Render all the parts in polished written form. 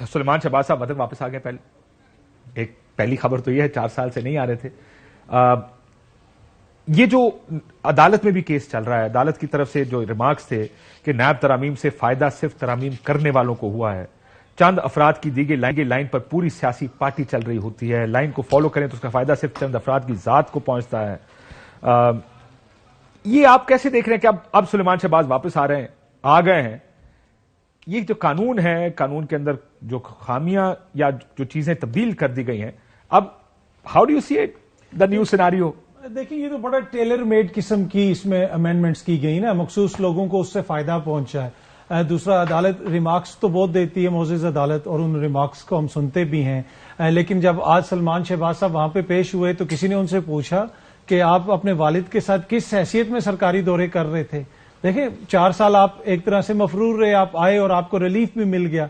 سلیمان شہباز صاحب وطن واپس آ گئے. ایک پہلی خبر تو یہ ہے 4 سال سے نہیں آ رہے تھے. یہ جو عدالت میں بھی کیس چل رہا ہے, عدالت کی طرف سے جو ریمارکس تھے کہ نیب ترامیم سے فائدہ صرف ترامیم کرنے والوں کو ہوا ہے, چند افراد کی دی گئی لائن پر پوری سیاسی پارٹی چل رہی ہوتی ہے, لائن کو فالو کریں تو اس کا فائدہ صرف چند افراد کی ذات کو پہنچتا ہے. یہ آپ کیسے دیکھ رہے ہیں کہ اب سلیمان شہباز واپس آ گئے ہیں, یہ جو قانون ہے, قانون کے اندر جو خامیاں یا جو چیزیں تبدیل کر دی گئی ہیں, اب how do you see it the new scenario? دیکھیں یہ تو بڑا ٹیلر میڈ قسم کی اس میں امینڈمنٹس کی گئی نا, مخصوص لوگوں کو اس سے فائدہ پہنچا ہے. دوسرا, عدالت ریمارکس تو بہت دیتی ہے معزز عدالت, اور ان ریمارکس کو ہم سنتے بھی ہیں, لیکن جب آج سلمان شہباز صاحب وہاں پہ پیش ہوئے تو کسی نے ان سے پوچھا کہ آپ اپنے والد کے ساتھ کس حیثیت میں سرکاری دورے کر رہے تھے. دیکھیں 4 سال آپ ایک طرح سے مفرور رہے, آپ آئے اور آپ کو ریلیف بھی مل گیا.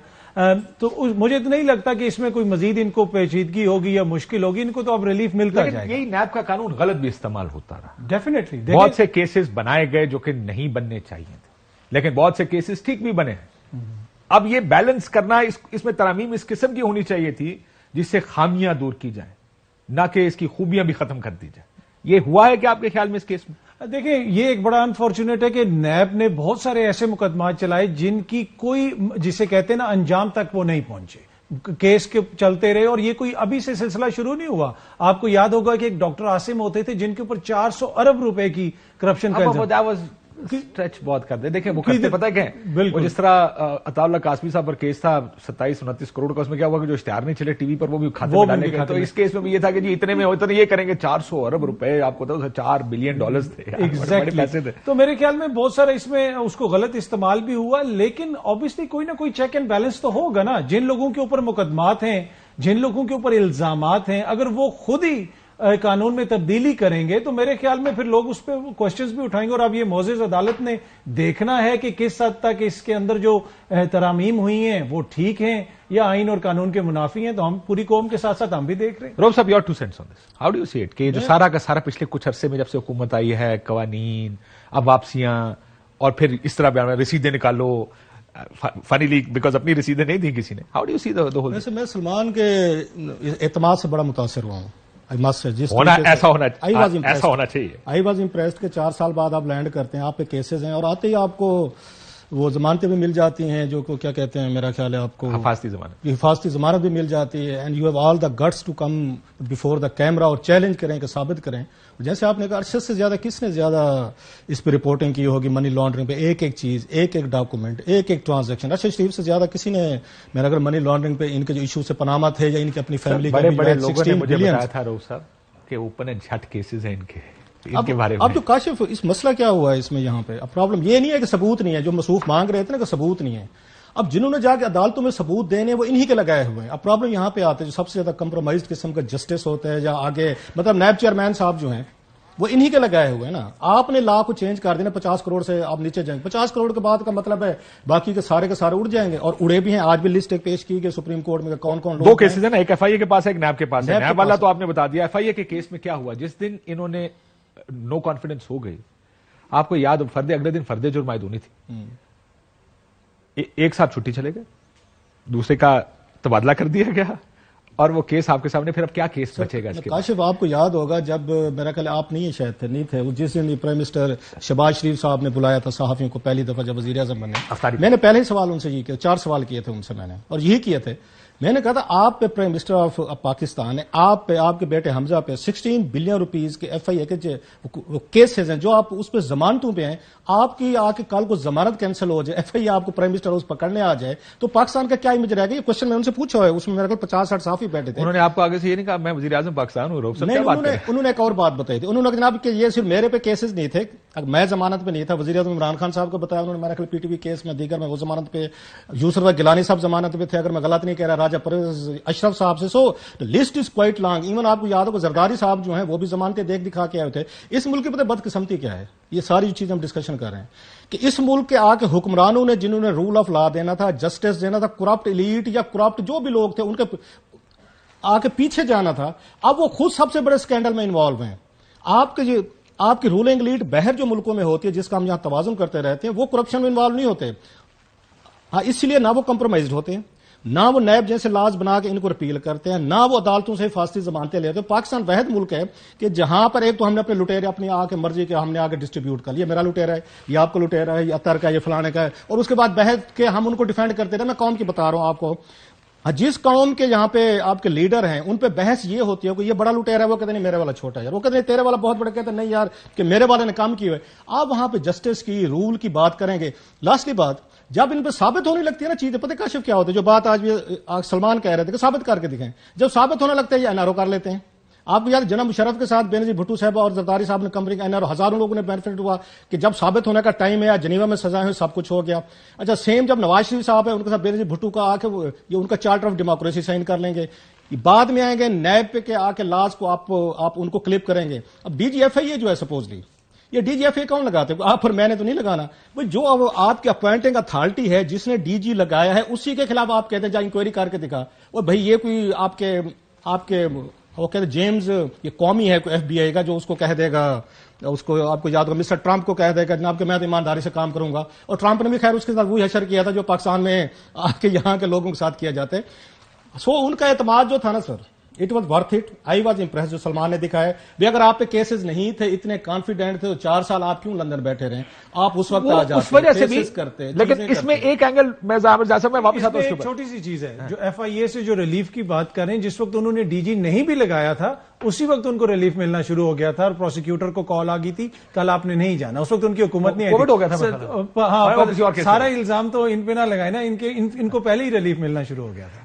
تو مجھے تو نہیں لگتا کہ اس میں کوئی مزید ان کو پیچیدگی ہوگی یا مشکل ہوگی, ان کو تو اب ریلیف ملتا جائے گا. یہی نیب کا قانون غلط بھی استعمال ہوتا رہا. ڈیفینیٹلی بہت سے کیسز بنائے گئے جو کہ نہیں بننے چاہیے تھے, لیکن بہت سے کیسز ٹھیک بھی بنے ہیں. اب یہ بیلنس کرنا, اس میں ترامیم اس قسم کی ہونی چاہیے تھی جس سے خامیاں دور کی جائیں, نہ کہ اس کی خوبیاں بھی ختم کر دی جائیں. یہ ہوا ہے کہ آپ کے خیال میں اس کیس میں؟ دیکھیں یہ ایک بڑا انفارچونیٹ ہے کہ نیب نے بہت سارے ایسے مقدمات چلائے جن کی کوئی, جسے کہتے ہیں نا, انجام تک وہ نہیں پہنچے, کیس کے چلتے رہے. اور یہ کوئی ابھی سے سلسلہ شروع نہیں ہوا. آپ کو یاد ہوگا کہ ایک ڈاکٹر عاصم ہوتے تھے جن کے اوپر 400 ارب روپے کی کرپشن کا اسٹریچ بہت کرتے ہیں. دیکھیں وہ کرتے پتہ کیا ہے, وہ جس طرح عطا اللہ قاسمی صاحب پر کیس تھا 27-29 کروڑ کا, اس میں کیا ہوا کہ جو اشتہار نہیں چلے ٹی وی پر وہ بھی کھاتے میں ڈالے گئے. تو اس کیس میں بھی یہ تھا کہ جی اتنے میں اتنے یہ کریں گے, 400 ارب روپے, آپ کو پتا 4 بلین ڈالرز تھے, پیسے تھے. تو میرے خیال میں بہت سارا اس میں اس کو غلط استعمال بھی ہوا, لیکن obviously کوئی نہ کوئی چیک اینڈ بیلنس تو ہوگا نا. جن لوگوں کے اوپر مقدمات ہیں, جن لوگوں کے اوپر الزامات ہیں, اگر وہ خود ہی قانون میں تبدیلی کریں گے تو میرے خیال میں پھر لوگ اس پہ کوشچنز بھی اٹھائیں گے. اور اب یہ معزز عدالت نے دیکھنا ہے کہ کس حد تک اس کے اندر جو ترامیم ہوئی ہیں وہ ٹھیک ہیں یا آئین اور قانون کے منافی ہیں. تو ہم پوری قوم کے ساتھ ساتھ ہم بھی دیکھ رہے ہیں. روب صاحب, your 2 cents on this. How do you see it کہ جو سارا کا سارا پچھلے کچھ عرصے میں جب سے حکومت آئی ہے, قوانین, اب واپسیاں, اور پھر اس طرح بیان رسیدیں نکالو, فنی لیگ بیکاز اپنی رسیدیں نہیں دی کسی نے. How do you see the whole? ویسے میں سلمان کے اعتماد سے بڑا متاثر ہوا ہوں. ایسا ہونا چاہیے. آئی واز امپریسڈ کہ 4 سال بعد آپ لینڈ کرتے ہیں, آپ پہ کیسز ہیں, اور آتے ہی آپ کو وہ ضمانتیں بھی مل جاتی ہیں, جو کیا کہتے ہیں, میرا خیال ہے آپ کو حفاظتی ضمانت بھی مل جاتی ہے. And you have all the guts to come before the camera اور چیلنج کریں, کہ ثابت کریں. جیسے آپ نے کہا, ارشد سے زیادہ کس نے زیادہ اس پہ رپورٹنگ کی ہوگی منی لانڈرنگ پہ, ایک ایک چیز, ایک ایک ڈاکومنٹ, ایک ایک ٹرانزیکشن. ارشد شریف سے زیادہ کسی نے, میرا اگر منی لانڈرنگ پہ ان کے جو ایشو سے پناما تھے یا ان کی اپنی فیملی بڑے بڑے لوگوں نے مجھے بتایا تھا روب صاحب کہ اوپن اینڈ شٹ کیسز ہیں ان کے بارے میں. اب تو کاشف اس مسئلہ کیا ہوا ہے اس میں, یہاں پہ اب پرابلم یہ نہیں ہے کہ ثبوت نہیں ہے, جو مسوخ مانگ رہے تھے نا کہ ثبوت نہیں ہے. اب جنہوں نے جا کے عدالتوں میں ثبوت دینے وہ انہی کے لگائے ہوئے ہیں. اب پرابلم یہاں پہ آتے ہیں, جو سب سے زیادہ کمپرومائزڈ قسم کا جسٹس ہوتا ہے, یا آگے مطلب نیب چیئرمین صاحب جو ہیں وہ انہی کے لگائے ہوئے ہیں نا. آپ نے لا کو چینج کر دینا, 50 کروڑ سے آپ نیچے جائیں گے, 50 کروڑ کے بعد کا مطلب ہے باقی کے سارے اڑ جائیں گے, اور اڑے بھی ہیں. آج بھی لسٹ ایک پیش کی گئی سپریم کورٹ میں, کون کون لوگ 2 کیسز ہیں نا, ایک ایف آئی اے کے پاس ہے, ایک نیب کے پاس ہے. نیب والا تو آپ نے بتا دیا. ایف آئی اے کے کیس میں کیا ہوا, جس دن انہوں نے نو کانفیڈنس ہو گئی, آپ کو یاد, اگلے دن فرد جرم عائد ہونی تھی, ایک ساتھ چھٹی چلے گئے, دوسرے کا تبادلہ کر دیا گیا, اور وہ کیس آپ کے سامنے. پھر اب کیا کیس بچے گا اس کے؟ کاشف آپ کو یاد ہوگا جب میرا خیال آپ نہیں شاید نہیں تھے, جس دن پرائم منسٹر شہباز شریف صاحب نے بلایا تھا صحافیوں کو پہلی دفعہ جب وزیر اعظم بنے, میں نے پہلے ہی سوال ان سے یہ کیا, 4 سوال کیے تھے ان سے میں نے, اور یہی کیے تھے. میں نے کہا تھا آپ پہ پرائم منسٹر آف پاکستان ہے, آپ پہ, آپ کے بیٹے حمزہ پہ 16 بلین روپیز کے ایف آئی اے کے کیسز ہیں, جو آپ اس پہ ضمانتوں پہ ہیں. آپ کی آ کے کل کو ضمانت کینسل ہو جائے, ایف آئی اے آپ کو پرائم منسٹر ہاؤس پکڑنے آ جائے, تو پاکستان کا کیا امیج رہے گا؟ یہ کوشچن میں ان سے پوچھا ہے, اس میں میرے کو 50-60 صحافی بیٹھے تھے. انہوں نے آپ کو آگے سے یہ نہیں کہا میں وزیر اعظم پاکستان ہوں؟ انہوں نے ایک اور بات بتائی تھی. انہوں نے جناب کہ یہ صرف میرے پہ کیسز نہیں تھے, میں ضمانت پہ نہیں تھا, وزیر اعظم عمران خان صاحب کو بتایا انہوں نے, میرا خیال پی ٹی وی کیس میں دیگر میں وہ ضمانت پہ, یوسف گیلانی صاحب ضمانت پہ تھے اگر میں غلط نہیں کہہ رہا, راجہ پرویز اشرف صاحب سے. So list is quite long. Even آپ کو یاد ہوگا زرداری صاحب جو ہیں وہ بھی ضمانتیں دیکھ دکھا کے آئے تھے. اس ملک کی پتہ بدقسمتی کیا ہے, یہ ساری چیزیں ہم ڈسکشن کر رہے ہیں کہ اس ملک کے آ کے حکمرانوں نے, جنہوں نے رول آف لا دینا تھا, جسٹس دینا تھا, کرپٹ ایلیٹ یا کرپٹ جو بھی لوگ تھے ان کے آ کے پیچھے جانا تھا, اب وہ خود سب سے بڑے اسکینڈل میں انوالو ہیں. آپ کی رولنگ ایلیٹ بہر جو ملکوں میں ہوتی ہے, جس کا ہم یہاں توازن کرتے رہتے ہیں, وہ کرپشن میں انوالو نہیں ہوتے. ہاں, اس لیے نہ وہ کمپرومائزڈ ہوتے ہیں, نہ وہ نیب جیسے لاز بنا کے ان کو رپیل کرتے ہیں، نہ وہ عدالتوں سے حفاظتی ضمانتیں لیتے ہیں۔ پاکستان واحد ملک ہے کہ جہاں پر ایک تو ہم نے اپنے لٹیرے اپنی آ کے مرضی کے ہم نے آگے ڈسٹریبیوٹ کر لیا، میرا لٹیرا ہے، یہ آپ کو لٹیرا ہے، یہ اطہر کا ہے، یہ فلانے کا ہے، اور اس کے بعد بحث کے ہم ان کو ڈیفینڈ کرتے رہے۔ میں قوم کی بتا رہا ہوں آپ کو، جس قوم کے یہاں پہ آپ کے لیڈر ہیں ان پہ بحث یہ ہوتی ہے کہ یہ بڑا لٹیرا ہے، وہ کہتے ہیں میرے والا چھوٹا ہے یار، وہ کہتے ہیں تیرے والا بہت بڑا، کہتے ہیں نہیں یار کہ میرے والے نے کام کیے ہوئے۔ آپ وہاں پہ جسٹس کی رول کی بات کریں گے۔ لاسٹلی بات، جب ان پہ ثابت ہونے لگتی ہے نا چیزیں، پتہ کاشف کیا ہوتا ہے، جو بات آج بھی سلمان کہہ رہے تھے کہ ثابت کر کے دکھائیں، جب ثابت ہونے لگتا ہے یہ NRO کر لیتے ہیں۔ آپ کو یاد جناب مشرف کے ساتھ بینظیر بھٹو صاحب اور زرداری صاحب نے کمپنی کا NRO، ہزاروں لوگوں نے بینیفٹ ہوا کہ جب ثابت ہونے کا ٹائم ہے، جنیوا میں سزائیں ہوئی، سب کچھ ہو گیا۔ اچھا سیم جب نواز شریف صاحب ہے ان کے ساتھ بینظیر بھٹو کا آ کے یہ ان کا چارٹر آف ڈیموکریسی سائن کر لیں گے، بعد میں آئیں گے نیب پہ کے آ کے لاز کو آپ ان کو کلپ کریں گے۔ اب DGFA جو ہے سپوزلی یہ DGFA کون لگاتے ہیں؟ آپ اور میں نے تو نہیں لگانا بھائی، جو آپ کی اپوائنٹنگ اتھارٹی ہے جس نے DG لگایا ہے اسی کے خلاف آپ کہتے ہیں جا انکوائری کر کے دکھا، اور بھائی یہ کوئی آپ کے وہ کہتے ہیں جیمز یہ قومی ہے کوئی FBI کا جو اس کو کہہ دے گا، اس کو آپ کو یاد ہوگا مسٹر ٹرمپ کو کہہ دے گا جناب کہ میں تو ایمانداری سے کام کروں گا، اور ٹرمپ نے بھی خیر اس کے ساتھ وہی حشر کیا تھا جو پاکستان میں آپ کے یہاں کے لوگوں کے ساتھ کیا جاتا ہے۔ سو ان کا اعتماد جو تھا نا sir, it was worth it, I was impress جو سلمان نے دکھایا بھی۔ اگر آپ پہ کیسز نہیں تھے، اتنے کانفیڈنٹ تھے تو 4 سال آپ کیوں لندن بیٹھے رہے؟ آپ اس وقت آ جاتے اس وجہ سے بھی کیسز کرتے، لیکن اس میں ایک اینگل میں جیسا میں واپس آتا ہوں اس کے ایک اوپر۔ چھوٹی سی چیز ہے جو FIA سے جو ریلیف کی بات کر رہے ہیں، جس وقت انہوں نے DG نہیں بھی لگایا تھا اسی وقت ان کو ریلیف ملنا شروع ہو گیا تھا، اور پروسیکیوٹر کو کال آ گئی تھی کل آپ نے نہیں جانا، اس وقت ان کی حکومت نہیں آئی کووڈ ہو گیا تھا تھی۔ کسی اور ہاں کیس سارا الزام تو ان پہ نہ لگائے نا، ان کو پہلے ہی ریلیف ملنا شروع ہو گیا تھا۔